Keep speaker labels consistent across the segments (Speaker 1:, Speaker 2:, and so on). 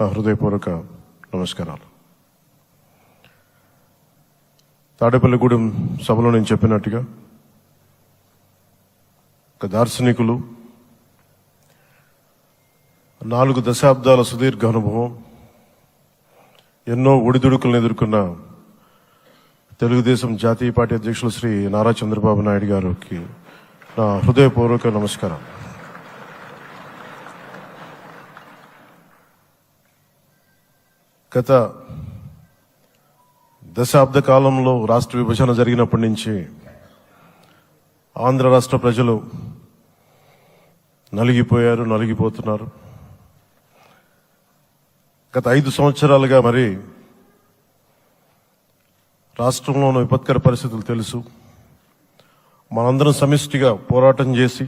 Speaker 1: నా హృదయపూర్వక నమస్కారాలు. తాడేపల్లిగూడెం సభలో నేను చెప్పినట్టుగా ఒక దార్శనికులు, 4 దశాబ్దాల సుదీర్ఘ అనుభవం, ఎన్నో ఒడిదుడుకులను ఎదుర్కొన్న తెలుగుదేశం జాతీయ పార్టీ అధ్యక్షులు శ్రీ నారా చంద్రబాబు నాయుడు గారికి నా హృదయపూర్వక నమస్కారం. గత దశాబ్ద కాలంలో రాష్ట్ర విభజన జరిగినప్పటి నుంచి ఆంధ్ర రాష్ట్ర ప్రజలు నలిగిపోయారు, నలిగిపోతున్నారు. గత 5 సంవత్సరాలుగా మరి రాష్ట్రంలో ఉన్న విపత్కర పరిస్థితులు తెలుసు. మనందరం సమిష్టిగా పోరాటం చేసి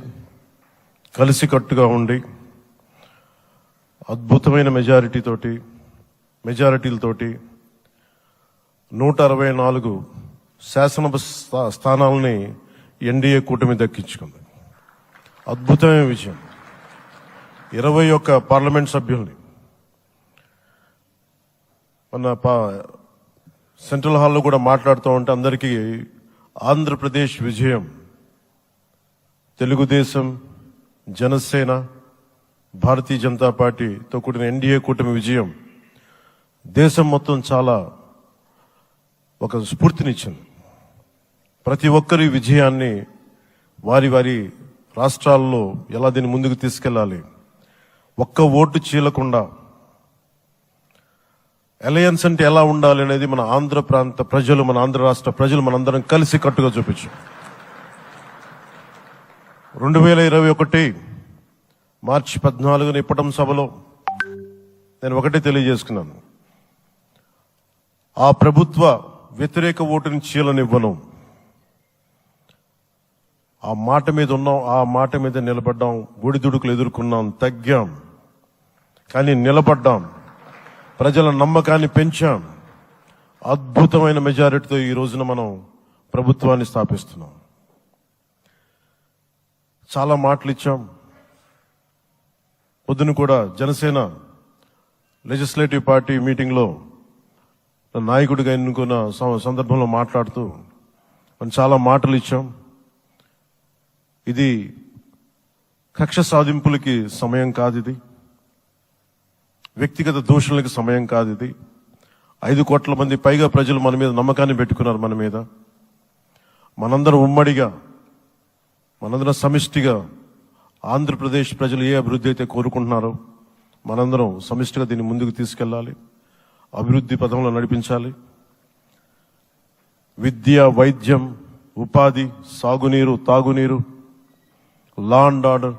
Speaker 1: కలిసికట్టుగా ఉండి అద్భుతమైన మెజారిటీలతోటి 164 శాసనసభ స్థానాలని ఎన్డీఏ కూటమి దక్కించుకుంది. అద్భుతమైన విజయం. 21 పార్లమెంట్ సభ్యుల్ని మన సెంట్రల్ హాల్లో కూడా మాట్లాడుతూ ఉంటే అందరికీ ఆంధ్రప్రదేశ్ విజయం, తెలుగుదేశం, జనసేన, భారతీయ జనతా పార్టీతో కూడిన ఎన్డీఏ కూటమి విజయం దేశం మొత్తం చాలా ఒక స్ఫూర్తినిచ్చింది. ప్రతి ఒక్కరి విజయాన్ని వారి వారి రాష్ట్రాల్లో ఎలా దీన్ని ముందుకు తీసుకెళ్లాలి, ఒక్క ఓటు చీలకుండా అలయన్స్ అంటే ఎలా ఉండాలి అనేది మన ఆంధ్ర ప్రాంత ప్రజలు, మన ఆంధ్ర రాష్ట్ర ప్రజలు మనందరం కలిసి కట్టుగా చూపించాం. 2021 మార్చి 14 ఇప్పటం సభలో నేను ఒకటే తెలియజేసుకున్నాను, ఆ ప్రభుత్వ వ్యతిరేక ఓటుని చీలనివ్వను. ఆ మాట మీద ఉన్నాం, ఆ మాట మీద నిలబడ్డాం. ఒడిదుడుకులు ఎదుర్కొన్నాం, తగ్గాం, కానీ నిలబడ్డాం. ప్రజల నమ్మకాన్ని పెంచాం. అద్భుతమైన మెజారిటీతో ఈ రోజున మనం ప్రభుత్వాన్ని స్థాపిస్తున్నాం. చాలా మాటలు ఇచ్చాం. పొద్దున కూడా జనసేన లెజిస్లేటివ్ పార్టీ మీటింగ్లో నాయకుడిగా ఎన్నుకున్న సందర్భంలో మాట్లాడుతూ మనం చాలా మాటలు ఇచ్చాం. ఇది కక్ష సాధింపులకి సమయం కాదు, ఇది వ్యక్తిగత దూషణలకు సమయం కాదు. ఇది 5 కోట్ల మంది పైగా ప్రజలు మన మీద నమ్మకాన్ని పెట్టుకున్నారు. మన మీద మనందరం ఉమ్మడిగా, మనందరం సమిష్టిగా ఆంధ్రప్రదేశ్ ప్రజలు ఏ అభివృద్ధి అయితే కోరుకుంటున్నారో మనందరం సమిష్టిగా దీన్ని ముందుకు తీసుకెళ్లాలి, అభివృద్ధి పథంలో నడిపించాలి. విద్య, వైద్యం, ఉపాధి, సాగునీరు, తాగునీరు, లా అండ్ ఆర్డర్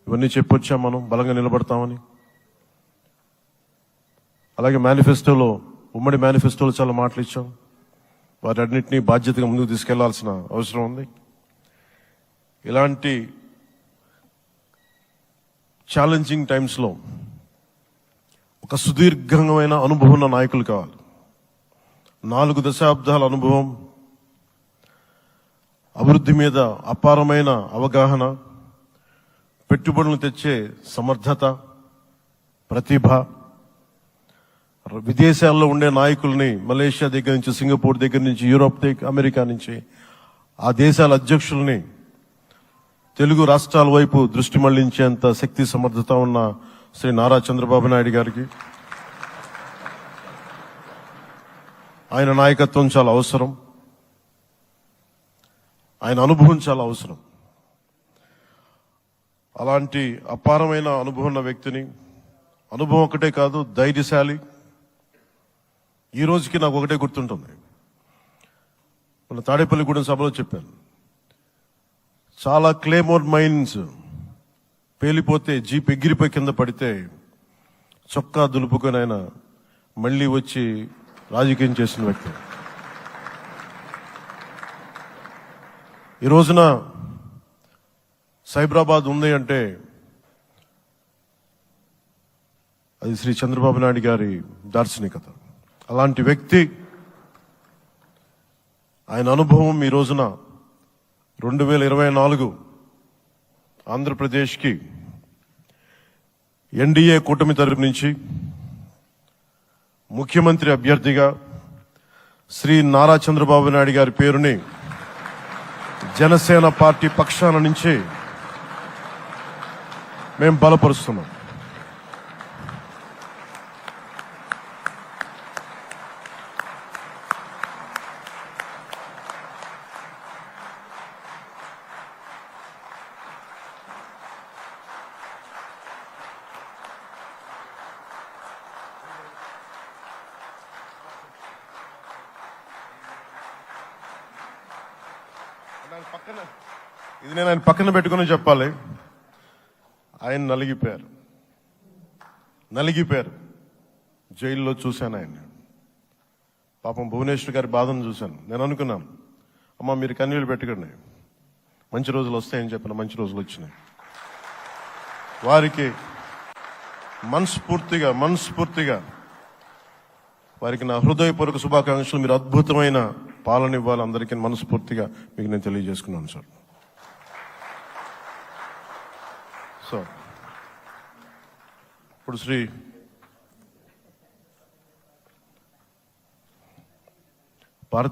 Speaker 1: ఇవన్నీ చెప్పొచ్చాం. మనం బలంగా నిలబడతామని. అలాగే మేనిఫెస్టోలో, ఉమ్మడి మేనిఫెస్టోలో చాలా మాటలు ఇచ్చాం. వాటన్నిటినీ బాధ్యతగా ముందుకు తీసుకెళ్లాల్సిన అవసరం ఉంది. ఇలాంటి ఛాలెంజింగ్ టైమ్స్లో ఒక సుదీర్ఘమైన అనుభవం ఉన్న నాయకులు కావాలి. 4 దశాబ్దాల అనుభవం, అభివృద్ధి మీద అపారమైన అవగాహన, పెట్టుబడులు తెచ్చే సమర్థత, ప్రతిభ, విదేశాల్లో ఉండే నాయకుల్ని, మలేషియా దగ్గర నుంచి, సింగపూర్ దగ్గర నుంచి, యూరోప్ దగ్గర, అమెరికా నుంచి, ఆ దేశాల అధ్యక్షుల్ని తెలుగు రాష్ట్రాల వైపు దృష్టి మళ్లించేంత శక్తి సమర్థత ఉన్న శ్రీ నారా చంద్రబాబు నాయుడు గారికి ఆయన నాయకత్వం చాలా అవసరం. ఆయన అనుభవం చాలా అవసరం. అలాంటి అపారమైన అనుభవం ఉన్న వ్యక్తిని, అనుభవం ఒకటే కాదు, ధైర్యశాలి. ఈ రోజుకి నాకు ఒకటే గుర్తుంటుంది. మన తాడేపల్లిగూడెం సభలో చెప్పాను, చాలా క్లేమోర్ మైన్స్ పేలిపోతే, జీప్ ఎగిరిపోయి కింద పడితే చొక్కా దులుపుకొని ఆయన మళ్లీ వచ్చి రాజకీయం చేసిన వ్యక్తి. ఈ రోజున సైబరాబాద్ ఉంది అంటే అది శ్రీ చంద్రబాబు నాయుడు గారి దార్శనికత. అలాంటి వ్యక్తి, ఆయన అనుభవం ఈ రోజున 2024 ఆంధ్రప్రదేశ్కి ఎన్డీఏ కూటమి తరపు నుంచి ముఖ్యమంత్రి అభ్యర్థిగా శ్రీ నారా చంద్రబాబు నాయుడు గారి పేరుని జనసేన పార్టీ పక్షాన నుంచి మేము బలపరుస్తున్నాం. ఇది నేను ఆయన పక్కన పెట్టుకుని చెప్పాలి. ఆయన నలిగిపోయారు. జైల్లో చూశాను ఆయన. పాపం భువనేశ్వర్ గారి బాధను చూశాను. నేను అనుకున్నాను, అమ్మ మీరు కన్నీళ్ళు పెట్టుకోండి, మంచి రోజులు వస్తాయని చెప్పిన మంచి రోజులు వచ్చినాయి. వారికి మనస్ఫూర్తిగా వారికి నా హృదయపూర్వక శుభాకాంక్షలు. మీరు అద్భుతమైన పాలన ఇవ్వాలి అందరికీ మనస్ఫూర్తిగా మీకు నేను తెలియజేసుకున్నాను సార్. సో ఇప్పుడు శ్రీ